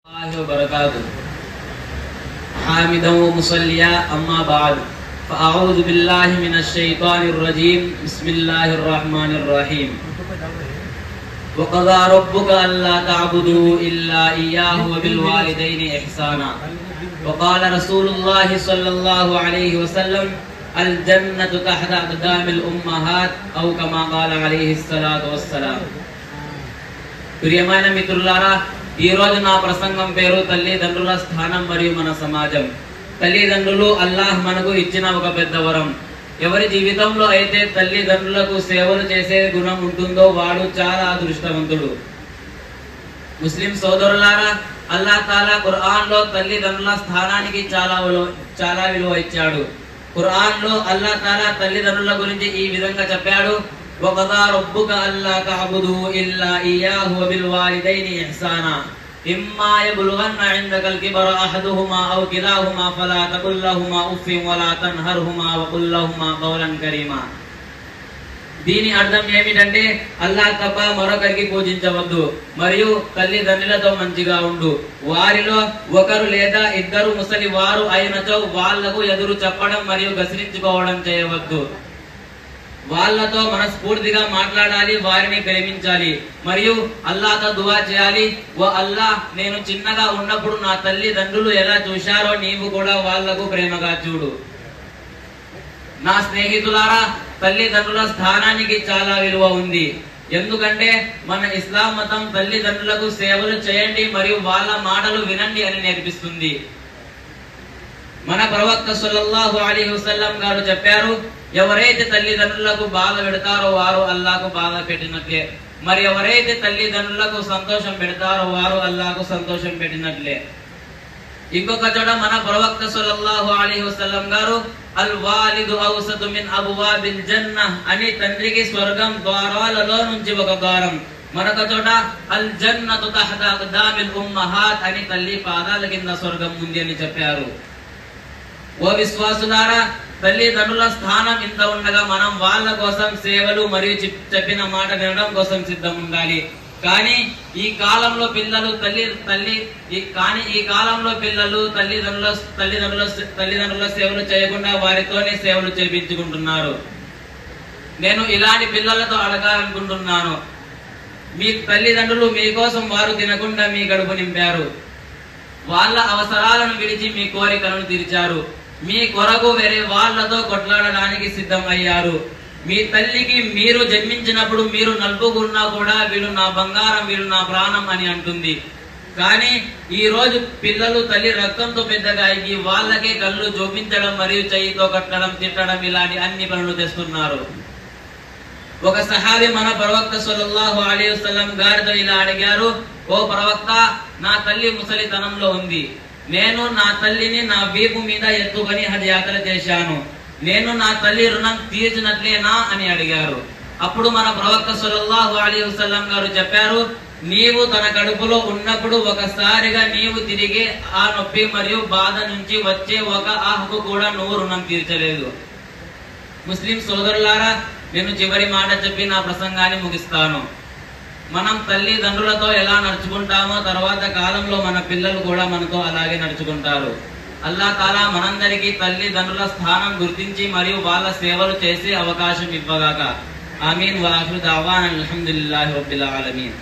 वबरकातुहू हामिदन व मुसल्लिया अम्मा बाद फ़अऊज़ु बिल्लाहि मिनश शैतानिर रजीम बिस्मिल्लाहिर रहमानिर रहीम वक़ज़ा रब्बुका अल्ला तअबुदू इल्ला इय्याहु व बिल वालिदैनि इहसाना वक़ाल रसूलुल्लाहि सल्लल्लाहु अलैहि वसल्लम अल जन्नतु तहता अक़दामिल उम्महात औ कमा क़ाल अलैहिस्सलातु वस्सलाम। प्రియమైన మిత్రులారా, ఈ రోజు నా ప్రసంగం పేరు తల్లిదండ్రుల స్థానం మరియు మన సమాజం. తల్లిదండ్రులు అల్లాహ్ మనకు ఇచ్చిన ఒక పెద్ద వరం. ఎవరి జీవితంలో అయితే తల్లిదండ్రులకు సేవలు చేసే గుణం ఉంటుందో వాడు చాలా అదృష్టవంతుడు. ముస్లిం సోదరులారా, అల్లాహ్ తాలా ఖురాన్ లో తల్లిదండ్రుల స్థానానికి చాలా విలువ ఇచ్చాడు. ఖురాన్ లో అల్లాహ్ తాలా తల్లిదండ్రుల గురించి ఈ విధంగా చెప్పాడు: وَقَضَى رَبُّكَ أَلَّا تَعْبُدُوا إِلَّا إِيَّاهُ وَبِالْوَالِدَيْنِ إِحْسَانًا إِمَّا يَبْلُغَنَّ عِندَكَ الْكِبَرَ أَحَدُهُمَا أَوْ كِلَاهُمَا فَلَا تَقُل لَّهُمَا أُفٍّ وَلَا تَنْهَرْهُمَا وَقُل لَّهُمَا قَوْلًا كَرِيمًا. దీని అర్థం ఏమిటంటే, అల్లాహ్ తప్ప మరొకరికి పూజించవద్దు మరియు తల్లిదండ్రులతో మంచిగా ఉండు. వారిలో ఒకరు లేదా ఇద్దరు ముసలి వారు అయినచో వాళ్లకు ఎదురు చెప్పడం మరియు గసిరించుకోవడం చేయవద్దు. వాళ్ళతో మనస్ఫూర్తిగా మాట్లాడాలి, వారిని ప్రేమించాలి మరియు అల్లాహ్తో దువా చేయాలి. ఓ అల్లాహ్, నేను చిన్నగా ఉన్నప్పుడు నా తల్లిదండ్రులు ఎలా చూశారో నీవు కూడా వాళ్లకు ప్రేమగా చూడు. నా స్నేహితులారా, తల్లిదండ్రుల స్థానానికి చాలా విలువ ఉంది. ఎందుకంటే మన ఇస్లాం మతం తల్లిదండ్రులకు సేవలు చేయండి మరియు వాళ్ళ మాటలు వినండి అని నేర్పిస్తుంది. మన ప్రవక్త సల్లల్లాహు అలైహి వసల్లం గారు చెప్పారు, ఎవరైతే తల్లిదండ్రులకు బాధ పెడతారో వారు అల్లాహ్కు బాధ పెట్టినట్లే, మరి ఎవరైతే తల్లిదండ్రులకు సంతోషం పెడతారో వారు అల్లాహ్కు సంతోషం పెట్టినట్లే. ఇంకొక చోట మన ప్రవక్త సల్లల్లాహు అలైహి వసల్లం గారు అల్ వాలిదు ఔసతు మిన్ అబ్వాబిల్ జన్నహ్ అని తండ్రికి స్వర్గం ద్వారాలలో నుంచి ఒక ద్వారం, మరొక చోట అల్ జన్నతు తహత అక్దామిల్ ఉమ్మహాత్ అని తల్లి పాదాల కింద స్వర్గం ఉంది అని చెప్పారు. ఓ విశ్వాసులారా, తల్లిదండ్రుల స్థానం ఇంత ఉండగా మనం వాళ్ళ కోసం సేవలు మరియు చెప్పిన మాట వినడం కోసం సిద్ధం ఉండాలి. కానీ ఈ కాలంలో పిల్లలు తల్లిదండ్రుల సేవలు చేయకుండా వారితోనే సేవలు చేయించుకుంటున్నారు. నేను ఇలాంటి పిల్లలతో అడగాలనుకుంటున్నాను, మీ తల్లిదండ్రులు మీకోసం వారు తినకుండా మీ గడుపు నింపారు, వాళ్ళ అవసరాలను విడిచి మీ కోరికలను తీర్చారు, మీ కొరకు వేరే వాళ్లతో కొట్లాడడానికి సిద్ధం అయ్యారు. మీ తల్లికి మీరు జన్మించినప్పుడు మీరు నలుపుకున్నా కూడా వీళ్ళు నా బంగారం, వీళ్ళు నా ప్రాణం అని అంటుంది. కానీ ఈ రోజు పిల్లలు తల్లి రక్తంతో పెద్దగా అయ్యి వాళ్ళకే కళ్ళు చూపించడం మరియు చెయ్యితో కట్టడం, తిట్టడం ఇలాంటి అన్ని పనులు చేస్తున్నారు. ఒక సహాబీ మన ప్రవక్త సల్లల్లాహు అలైహి వసల్లం గారితో ఇలా అడిగారు: ఓ ప్రవక్త, నా తల్లి ముసలితనంలో ఉంది, నేను నా తల్లిని నా వీపు మీద ఎత్తుకొని హజ్ యాత్ర చేశాను, నేను నా తల్లి రుణం తీర్చినట్లేనా అని అడిగారు. అప్పుడు మన ప్రవక్త సల్లల్లాహు అలైహి వసల్లం గారు చెప్పారు: నీవు తన కడుపులో ఉన్నప్పుడు ఒకసారిగా నీవు తిరిగి ఆ నొప్పి మరియు బాధ నుంచి వచ్చే ఒక ఆహ్కు కూడా నువ్వు రుణం తీర్చలేదు. ముస్లిం సోదరులారా, నేను చివరి మాట చెప్పి నా ప్రసంగాన్ని ముగిస్తాను. మనం తల్లిదండ్రులతో ఎలా నడుచుకుంటామో తర్వాత కాలంలో మన పిల్లలు కూడా మనతో అలాగే నడుచుకుంటారు. అల్లాహ్ తాలా మనందరికీ తల్లిదండ్రుల స్థానం గుర్తించి మరియు వాళ్ళ సేవలు చేసే అవకాశం ఇవ్వగాక. ఆమీన్. వఆఖిరు దఅవానా అల్హమ్దులిల్లాహి రబ్బిల్ ఆలమీన్.